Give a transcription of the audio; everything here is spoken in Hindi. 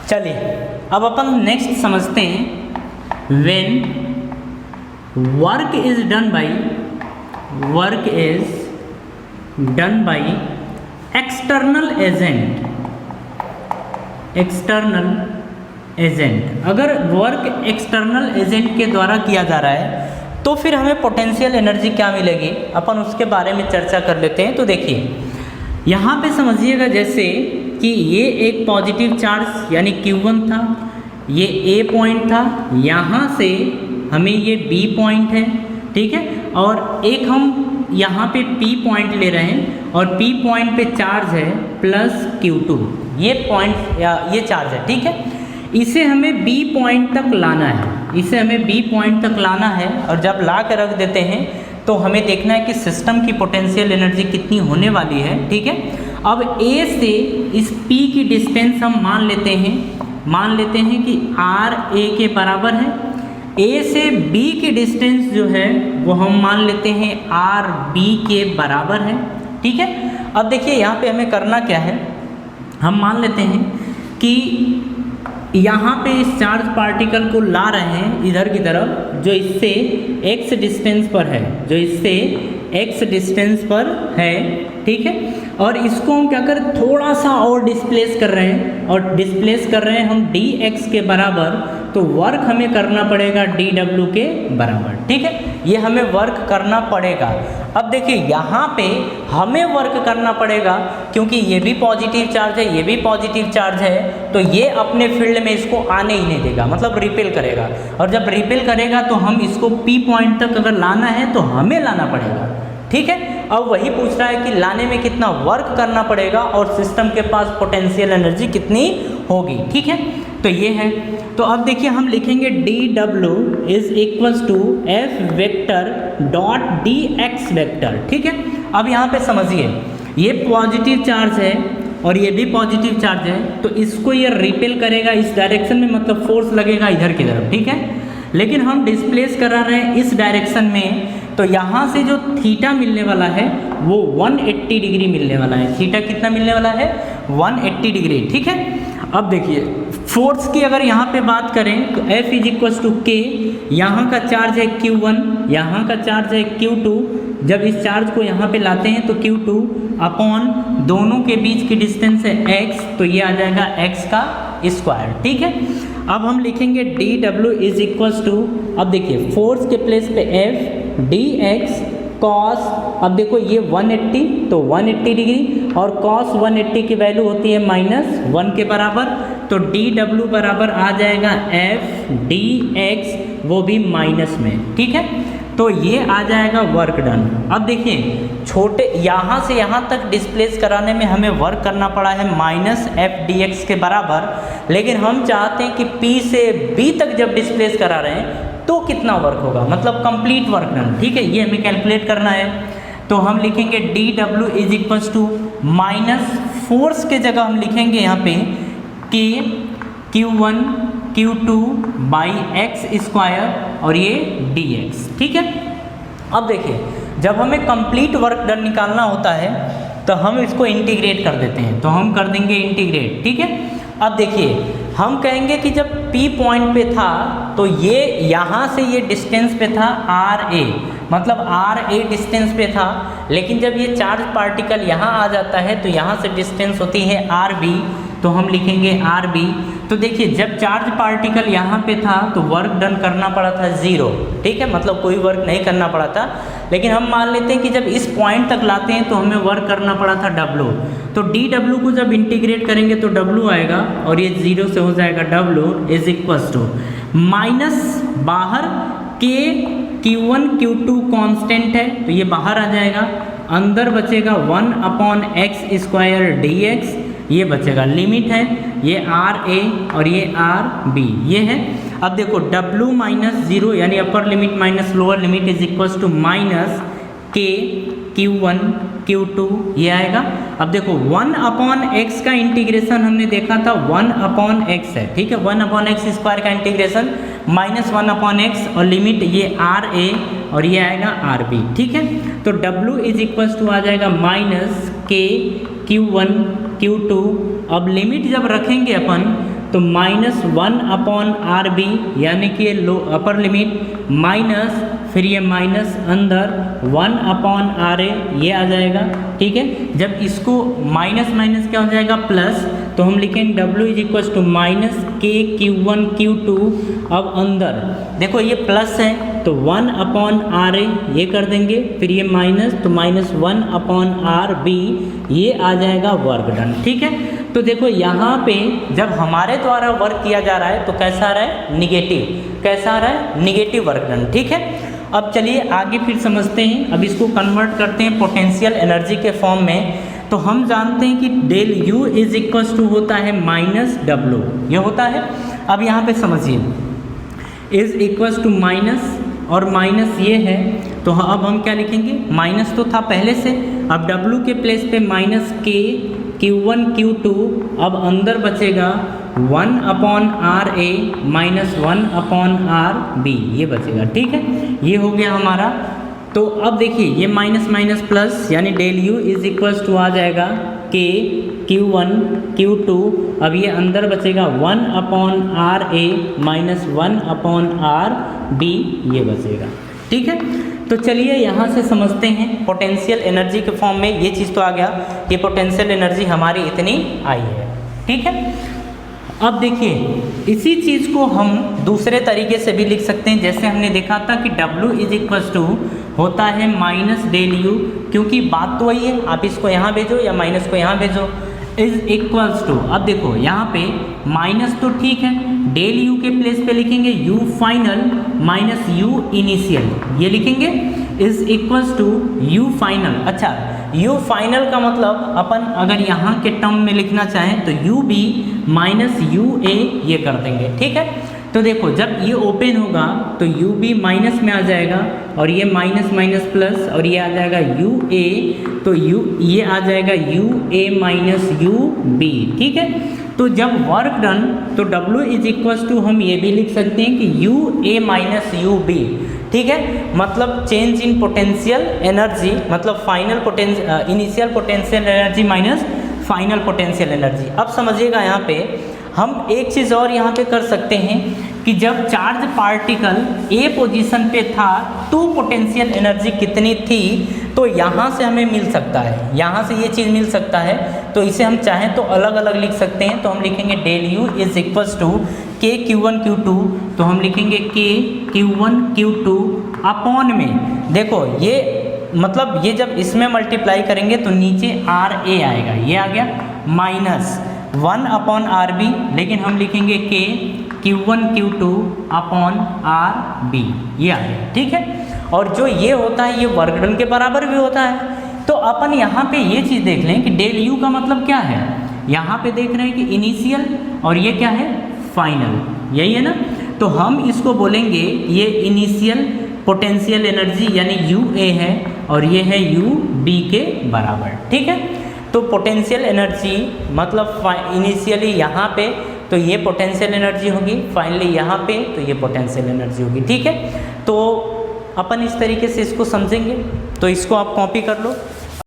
चलिए अब अपन नेक्स्ट समझते हैं। When work is done by external agent, अगर वर्क एक्सटर्नल एजेंट के द्वारा किया जा रहा है तो फिर हमें पोटेंशियल एनर्जी क्या मिलेगी, अपन उसके बारे में चर्चा कर लेते हैं। तो देखिए यहाँ पे समझिएगा, जैसे कि ये एक पॉजिटिव चार्ज यानी Q1 था, ये A पॉइंट था, यहाँ से हमें ये B पॉइंट है, ठीक है, और एक हम यहाँ पे P पॉइंट ले रहे हैं और P पॉइंट पे चार्ज है प्लस Q2, ये पॉइंट या ये चार्ज है, ठीक है। इसे हमें B पॉइंट तक लाना है, और जब ला कर रख देते हैं तो हमें देखना है कि सिस्टम की पोटेंशियल एनर्जी कितनी होने वाली है, ठीक है। अब A से इस P की डिस्टेंस हम मान लेते हैं कि R A के बराबर है। A से B की डिस्टेंस जो है वो हम मान लेते हैं R B के बराबर है, ठीक है। अब देखिए यहाँ पे हमें करना क्या है, हम मान लेते हैं कि यहाँ पे इस चार्ज पार्टिकल को ला रहे हैं इधर की तरफ, जो इससे x डिस्टेंस पर है, ठीक है। और इसको हम क्या करें, थोड़ा सा और डिस्प्लेस कर रहे हैं हम dx के बराबर, तो वर्क हमें करना पड़ेगा dw के बराबर, ठीक है। ये हमें वर्क करना पड़ेगा। अब देखिए यहाँ पे हमें वर्क करना पड़ेगा क्योंकि ये भी पॉजिटिव चार्ज है, ये भी पॉजिटिव चार्ज है, तो ये अपने फील्ड में इसको आने ही नहीं देगा, मतलब रिपेल करेगा। और जब रिपेल करेगा तो हम इसको P पॉइंट तक अगर लाना है तो हमें लाना पड़ेगा, ठीक है। अब वही पूछ रहा है कि लाने में कितना वर्क करना पड़ेगा और सिस्टम के पास पोटेंशियल एनर्जी कितनी होगी, ठीक है। तो ये है, तो अब देखिए हम लिखेंगे dw is equals to f vector dot dx vector, ठीक है। अब यहाँ पे समझिए ये पॉजिटिव चार्ज है और ये भी पॉजिटिव चार्ज है, तो इसको ये रिपेल करेगा इस डायरेक्शन में, मतलब फोर्स लगेगा इधर की तरफ, ठीक है। लेकिन हम डिस्प्लेस करा रहे हैं इस डायरेक्शन में, तो यहाँ से जो थीटा मिलने वाला है वो 180 डिग्री मिलने वाला है। थीटा कितना मिलने वाला है, 180 डिग्री, ठीक है। अब देखिए फोर्स की अगर यहाँ पे बात करें तो F is equals to K, यहाँ का चार्ज है Q1, यहाँ का चार्ज है Q2, जब इस चार्ज को यहाँ पे लाते हैं तो Q2 अपॉन दोनों के बीच की डिस्टेंस है x, तो ये आ जाएगा x का स्क्वायर, ठीक है। अब हम लिखेंगे dw इज इक्वल्स टू, अब देखिए फोर्स के प्लेस पे F dx cos, अब देखो ये 180 तो 180 डिग्री और cos 180 की वैल्यू होती है -1 के बराबर, तो dw बराबर आ जाएगा f dx, वो भी माइनस में, ठीक है। तो ये आ जाएगा वर्क डन। अब देखिए छोटे यहाँ से यहाँ तक डिस्प्लेस कराने में हमें वर्क करना पड़ा है -f dx के बराबर, लेकिन हम चाहते हैं कि P से B तक जब डिस्प्लेस करा रहे हैं तो कितना वर्क होगा, मतलब कंप्लीट वर्क डन, ठीक है। ये हमें कैलकुलेट करना है, तो हम लिखेंगे dw is equals to minus force के जगह हम लिखेंगे यहाँ पे कि Q1 Q2 by x square और ये dx, ठीक है। अब देखिए जब हमें कंप्लीट वर्क डन निकालना होता है तो हम इसको इंटीग्रेट कर देते हैं, तो हम कर देंगे इंटीग्रेट, ठीक है। अब देखिए हम कहेंगे कि जब P पॉइंट पे था तो ये यहाँ से ये डिस्टेंस पे था RA, मतलब RA डिस्टेंस पे था, लेकिन जब ये चार्ज पार्टिकल यहाँ आ जाता है तो यहाँ से डिस्टेंस होती है RB, तो हम लिखेंगे RB। तो देखिए जब चार्ज पार्टिकल यहाँ पे था तो वर्क डन करना पड़ा था 0, ठीक है, मतलब कोई वर्क नहीं करना पड़ा था। लेकिन हम मान लेते हैं कि जब इस पॉइंट तक लाते हैं तो हमें वर्क करना पड़ा था W, तो dw को जब इंटीग्रेट करेंगे तो W आएगा और ये 0 से हो जाएगा W is equals to minus बाहर K Q1 Q2 कांस्टेंट है तो ये बाहर आ जाएगा, अंदर बचेगा 1/x स्क्वायर dx, ये बचेगा, लिमिट है ये RA और ये RB, ये है। अब देखो W माइनस 0 यानी upper limit minus lower limit is equals to minus K Q1 Q2, ये आएगा। अब देखो 1/x का इंटीग्रेशन हमने देखा था 1/x है, ठीक है, 1/x स्क्वायर का इंटीग्रेशन -1/x और लिमिट ये RA और ये आएगा RB, ठीक है। तो W इज इक्वल्स टू आ जाएगा माइनस K Q1 Q2। अब लिमिट जब रखेंगे अपन तो -1/RB यानी कि लो अपर लिमिट माइनस, फिर ये माइनस अंदर 1/RA ये आ जाएगा। ठीक है, जब इसको माइनस माइनस क्या हो जाएगा प्लस, तो हम लिखेंगे W is equal to minus K Q1 Q2। अब अंदर देखो ये प्लस है तो 1/RA ये कर देंगे, फिर ये माइनस तो -1/RB ये आ जाएगा वर्क डन। ठीक है, तो देखो यहाँ पे जब हमारे द्वारा वर्क किया जा रहा है तो कैसा आ रहा है, निगेटिव। कैसा आ रहा है, निगेटिव वर्क डन। ठीक है, अब चलिए आगे फिर समझते हैं। अब इसको कन्वर्ट करते हैं पोटेंशियल एनर्जी के फॉर्म में। तो हम जानते हैं कि del U is equal to होता है -W, ये होता है। अब यहाँ पे समझिए इज इक्वल टू माइनस और माइनस ये है, तो अब हम क्या लिखेंगे, माइनस तो था पहले से, अब W के प्लेस पे माइनस के Q1 Q2, अब अंदर बचेगा 1/RA माइनस 1/RB ये बचेगा। ठीक है, ये हो गया हमारा। तो अब देखिए ये माइनस माइनस प्लस यानी del U is equal to आ जाएगा के Q1 Q2, अब ये अंदर बचेगा 1/RA माइनस 1/RB ये बचेगा। ठीक है, तो चलिए यहाँ से समझते हैं पोटेंशियल एनर्जी के फॉर्म में। ये चीज़ तो आ गया कि पोटेंशियल एनर्जी हमारी इतनी आई है। ठीक है, अब देखिए इसी चीज़ को हम दूसरे तरीके से भी लिख सकते हैं। जैसे हमने देखा था कि W इज इक्वल टू होता है माइनस डेल U, क्योंकि बात तो वही है, आप इसको यहाँ भेजो या माइनस को यहाँ भेजो, इज इक्वल्स टू। अब देखो यहाँ पे माइनस तो ठीक है, डेल U के प्लेस पे लिखेंगे U final minus U initial ये लिखेंगे, is equals to U final. अच्छा, U फाइनल का मतलब अपन अगर यहाँ के टर्म में लिखना चाहें तो UB माइनस UA ये कर देंगे। ठीक है, तो देखो जब ये ओपन होगा तो UB माइनस में आ जाएगा और ये माइनस माइनस प्लस और ये आ जाएगा UA, तो ये आ जाएगा UA माइनस UB। ठीक है, तो जब वर्क डन तो W इज इक्वल टू हम ये भी लिख सकते हैं कि UA माइनस UB। ठीक है, मतलब चेंज इन पोटेंशियल एनर्जी, मतलब final initial potential energy minus final potential energy. अब समझिएगा यहाँ पे हम एक चीज़ और यहाँ पे कर सकते हैं कि जब चार्ज पार्टिकल A पोजीशन पे था तो पोटेंशियल एनर्जी कितनी थी, तो यहाँ से हमें मिल सकता है, यहाँ से ये चीज़ मिल सकता है। तो इसे हम चाहें तो अलग अलग लिख सकते हैं। तो हम लिखेंगे del U is equals to K Q1 Q2, तो हम लिखेंगे के Q1 Q2 अपॉन में, देखो ये मतलब ये जब इसमें मल्टीप्लाई करेंगे तो नीचे RA आएगा, ये आ गया माइनस 1/RB, लेकिन हम लिखेंगे के Q1 Q2 अपॉन RB ये आ गया। ठीक है, और जो ये होता है ये वर्क डन के बराबर भी होता है। तो अपन यहाँ पे ये चीज़ देख लें कि डेल U का मतलब क्या है, यहाँ पे देख रहे हैं कि इनिशियल और ये क्या है, फाइनल, यही है ना। तो हम इसको बोलेंगे ये इनिशियल पोटेंशियल एनर्जी यानी UA है और ये है UB के बराबर। ठीक है, तो पोटेंशियल एनर्जी मतलब इनिशियली यहाँ पे तो ये पोटेंशियल एनर्जी होगी, फाइनली यहाँ पे तो ये पोटेंशियल एनर्जी होगी। ठीक है, तो अपन इस तरीके से इसको समझेंगे। तो इसको आप कॉपी कर लो।